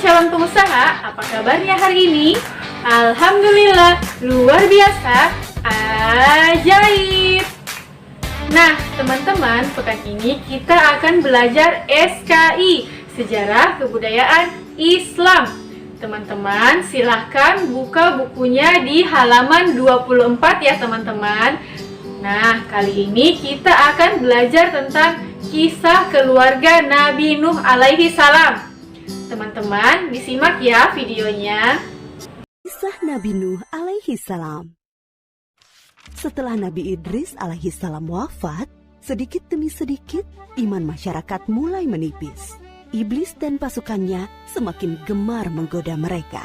calon pengusaha, apa kabarnya hari ini? Alhamdulillah, luar biasa, ajaib. Nah, teman-teman, pekan ini kita akan belajar SKI, Sejarah Kebudayaan Islam. Teman-teman, silahkan buka bukunya di halaman 24 ya teman-teman. Nah, kali ini kita akan belajar tentang kisah keluarga Nabi Nuh alaihi salam. Teman-teman, disimak ya videonya. Kisah Nabi Nuh alaihi salam. Setelah Nabi Idris alaihi salam wafat, sedikit demi sedikit iman masyarakat mulai menipis. Iblis dan pasukannya semakin gemar menggoda mereka.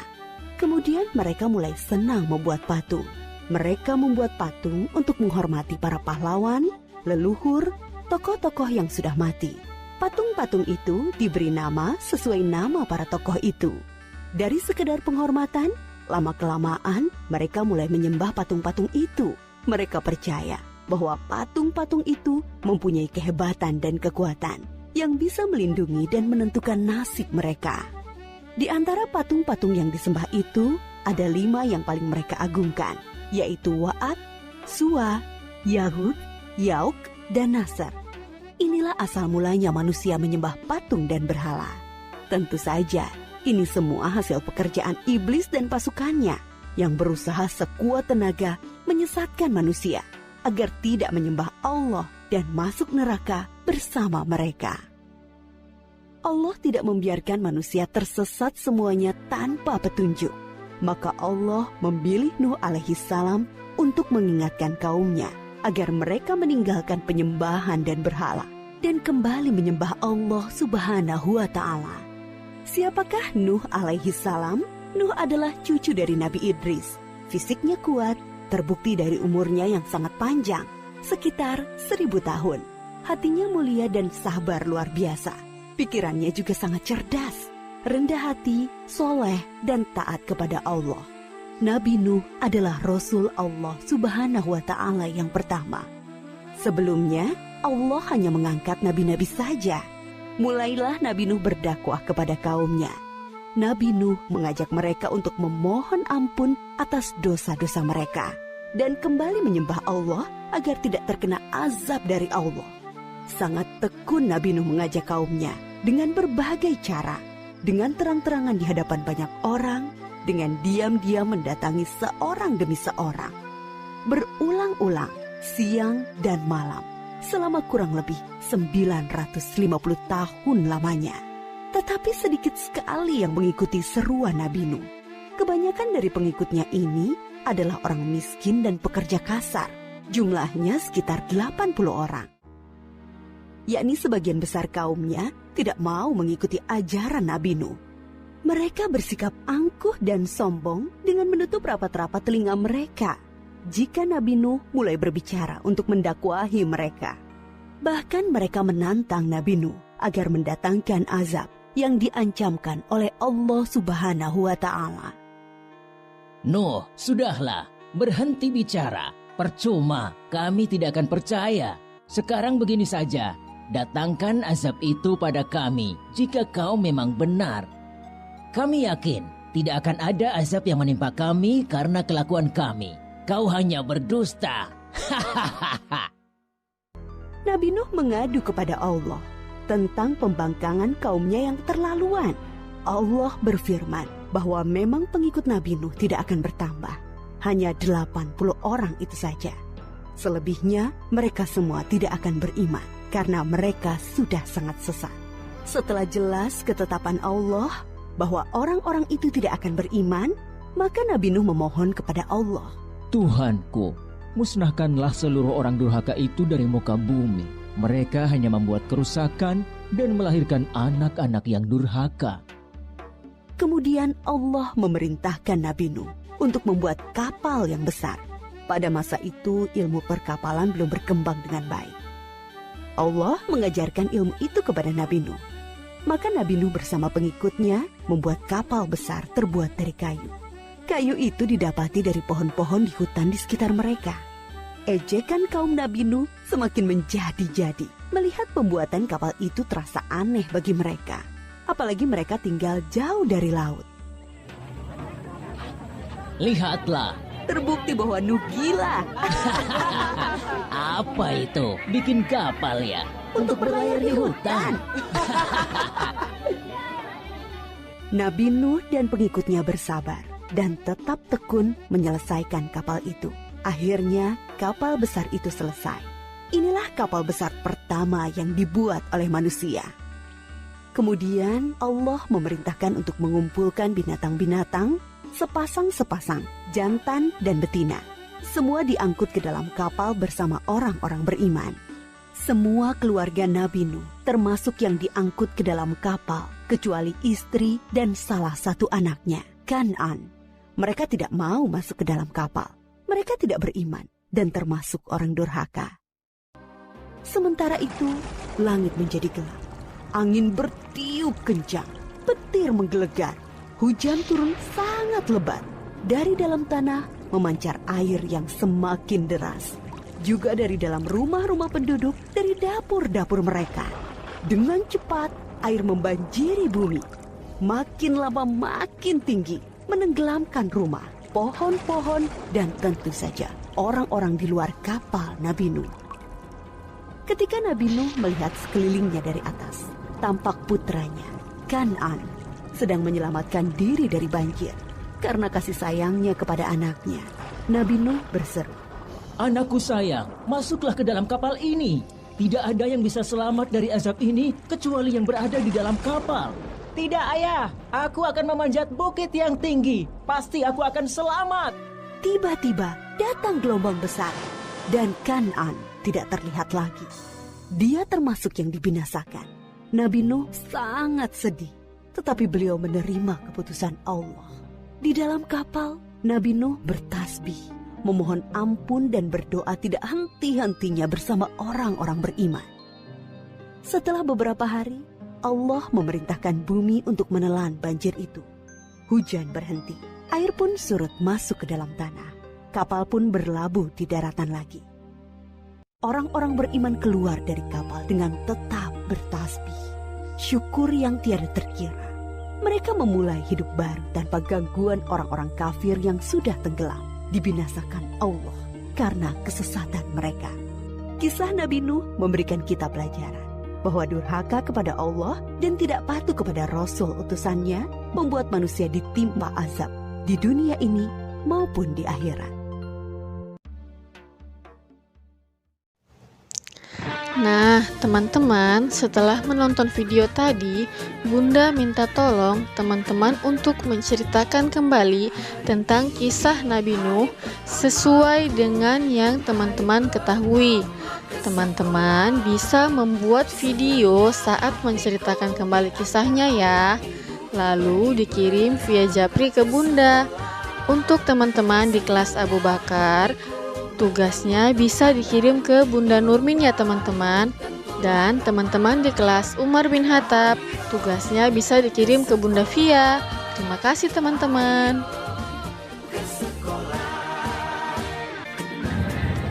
Kemudian mereka mulai senang membuat patung. Mereka membuat patung untuk menghormati para pahlawan, leluhur, tokoh-tokoh yang sudah mati. Patung-patung itu diberi nama sesuai nama para tokoh itu. Dari sekedar penghormatan, lama-kelamaan mereka mulai menyembah patung-patung itu. Mereka percaya bahwa patung-patung itu mempunyai kehebatan dan kekuatan yang bisa melindungi dan menentukan nasib mereka. Di antara patung-patung yang disembah itu, ada 5 yang paling mereka agungkan, yaitu Wa'at, Suwa, Yahud, Yauk, dan Nasr. Inilah asal mulanya manusia menyembah patung dan berhala. Tentu saja, ini semua hasil pekerjaan iblis dan pasukannya yang berusaha sekuat tenaga menyesatkan manusia agar tidak menyembah Allah dan masuk neraka bersama mereka. Allah tidak membiarkan manusia tersesat semuanya tanpa petunjuk. Maka Allah memilih Nuh alaihi salam untuk mengingatkan kaumnya agar mereka meninggalkan penyembahan dan berhala dan kembali menyembah Allah Subhanahu wa ta'ala. Siapakah Nuh alaihi salam? Nuh adalah cucu dari Nabi Idris. Fisiknya kuat, terbukti dari umurnya yang sangat panjang, sekitar 1000 tahun. Hatinya mulia dan sabar luar biasa. Pikirannya juga sangat cerdas, rendah hati, soleh, dan taat kepada Allah. Nabi Nuh adalah Rasul Allah Subhanahu wa ta'ala yang pertama. Sebelumnya, Allah hanya mengangkat nabi-nabi saja. Mulailah Nabi Nuh berdakwah kepada kaumnya. Nabi Nuh mengajak mereka untuk memohon ampun atas dosa-dosa mereka dan kembali menyembah Allah agar tidak terkena azab dari Allah. Sangat tekun Nabi Nuh mengajak kaumnya dengan berbagai cara, dengan terang-terangan di hadapan banyak orang, dengan diam-diam mendatangi seorang demi seorang, berulang-ulang, siang dan malam, selama kurang lebih 950 tahun lamanya. Tetapi sedikit sekali yang mengikuti seruan Nabi Nuh. Kebanyakan dari pengikutnya ini adalah orang miskin dan pekerja kasar. Jumlahnya sekitar 80 orang. Yakni sebagian besar kaumnya tidak mau mengikuti ajaran Nabi Nuh. Mereka bersikap angkuh dan sombong dengan menutup rapat-rapat telinga mereka jika Nabi Nuh mulai berbicara untuk mendakwahi mereka. Bahkan mereka menantang Nabi Nuh agar mendatangkan azab yang diancamkan oleh Allah Subhanahu wa ta'ala. Nuh, sudahlah, berhenti bicara. Percuma, kami tidak akan percaya. Sekarang begini saja, datangkan azab itu pada kami jika kau memang benar. Kami yakin tidak akan ada azab yang menimpa kami karena kelakuan kami. Kau hanya berdusta. Nabi Nuh mengadu kepada Allah tentang pembangkangan kaumnya yang terlaluan. Allah berfirman bahwa memang pengikut Nabi Nuh tidak akan bertambah. Hanya 80 orang itu saja. Selebihnya mereka semua tidak akan beriman karena mereka sudah sangat sesat. Setelah jelas ketetapan Allah bahwa orang-orang itu tidak akan beriman, maka Nabi Nuh memohon kepada Allah. Tuhanku, musnahkanlah seluruh orang durhaka itu dari muka bumi. Mereka hanya membuat kerusakan dan melahirkan anak-anak yang durhaka. Kemudian Allah memerintahkan Nabi Nuh untuk membuat kapal yang besar. Pada masa itu ilmu perkapalan belum berkembang dengan baik. Allah mengajarkan ilmu itu kepada Nabi Nuh. Maka Nabi Nuh bersama pengikutnya membuat kapal besar terbuat dari kayu. Kayu itu didapati dari pohon-pohon di hutan di sekitar mereka. Ejekan kaum Nabi Nuh semakin menjadi-jadi. Melihat pembuatan kapal itu terasa aneh bagi mereka. apalagi mereka tinggal jauh dari laut. Lihatlah, Terbukti bahwa Nuh gila apa itu? Bikin kapal ya? untuk berlayar di hutan. Nabi Nuh dan pengikutnya bersabar dan tetap tekun menyelesaikan kapal itu. Akhirnya kapal besar itu selesai. Inilah kapal besar pertama yang dibuat oleh manusia. Kemudian Allah memerintahkan untuk mengumpulkan binatang-binatang sepasang-sepasang, jantan dan betina. Semua diangkut ke dalam kapal bersama orang-orang beriman. Semua keluarga Nabi Nuh, termasuk yang diangkut ke dalam kapal, kecuali istri dan salah satu anaknya, Kan'an. Mereka tidak mau masuk ke dalam kapal. Mereka tidak beriman dan termasuk orang durhaka. Sementara itu, langit menjadi gelap. Angin bertiup kencang, petir menggelegar. Hujan turun sangat lebat. Dari dalam tanah memancar air yang semakin deras. Juga dari dalam rumah-rumah penduduk, dari dapur-dapur mereka. Dengan cepat, air membanjiri bumi. Makin lama makin tinggi, menenggelamkan rumah, pohon-pohon, dan tentu saja orang-orang di luar kapal Nabi Nuh. Ketika Nabi Nuh melihat sekelilingnya dari atas, tampak putranya, Kan'an, sedang menyelamatkan diri dari banjir. Karena kasih sayangnya kepada anaknya, Nabi Nuh berseru, Anakku sayang, masuklah ke dalam kapal ini. Tidak ada yang bisa selamat dari azab ini kecuali yang berada di dalam kapal. Tidak ayah, aku akan memanjat bukit yang tinggi. Pasti aku akan selamat. Tiba-tiba datang gelombang besar dan Kan'an tidak terlihat lagi. Dia termasuk yang dibinasakan. Nabi Nuh sangat sedih, tetapi beliau menerima keputusan Allah. Di dalam kapal, Nabi Nuh bertasbih, memohon ampun dan berdoa tidak henti-hentinya bersama orang-orang beriman. Setelah beberapa hari, Allah memerintahkan bumi untuk menelan banjir itu. Hujan berhenti, air pun surut masuk ke dalam tanah. Kapal pun berlabuh di daratan lagi. Orang-orang beriman keluar dari kapal dengan tetap bertasbih. Syukur yang tiada terkira. Mereka memulai hidup baru tanpa gangguan orang-orang kafir yang sudah tenggelam, dibinasakan Allah karena kesesatan mereka. Kisah Nabi Nuh memberikan kita pelajaran bahwa durhaka kepada Allah dan tidak patuh kepada Rasul utusannya membuat manusia ditimpa azab di dunia ini maupun di akhirat. Nah, teman-teman, setelah menonton video tadi, Bunda minta tolong teman-teman untuk menceritakan kembali tentang kisah Nabi Nuh sesuai dengan yang teman-teman ketahui. Teman-teman bisa membuat video saat menceritakan kembali kisahnya ya. Lalu dikirim via Japri ke Bunda. Untuk teman-teman di kelas Abu Bakar, tugasnya bisa dikirim ke Bunda Nurmin ya teman-teman. Dan teman-teman di kelas Umar bin Khattab, tugasnya bisa dikirim ke Bunda Via. Terima kasih teman-teman.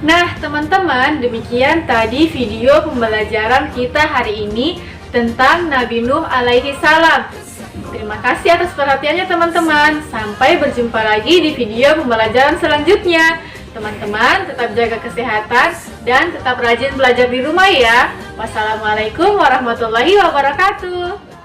Nah teman-teman, demikian tadi video pembelajaran kita hari ini tentang Nabi Nuh alaihi salam. Terima kasih atas perhatiannya teman-teman. Sampai berjumpa lagi di video pembelajaran selanjutnya. Teman-teman tetap jaga kesehatan dan tetap rajin belajar di rumah ya. Wassalamualaikum warahmatullahi wabarakatuh.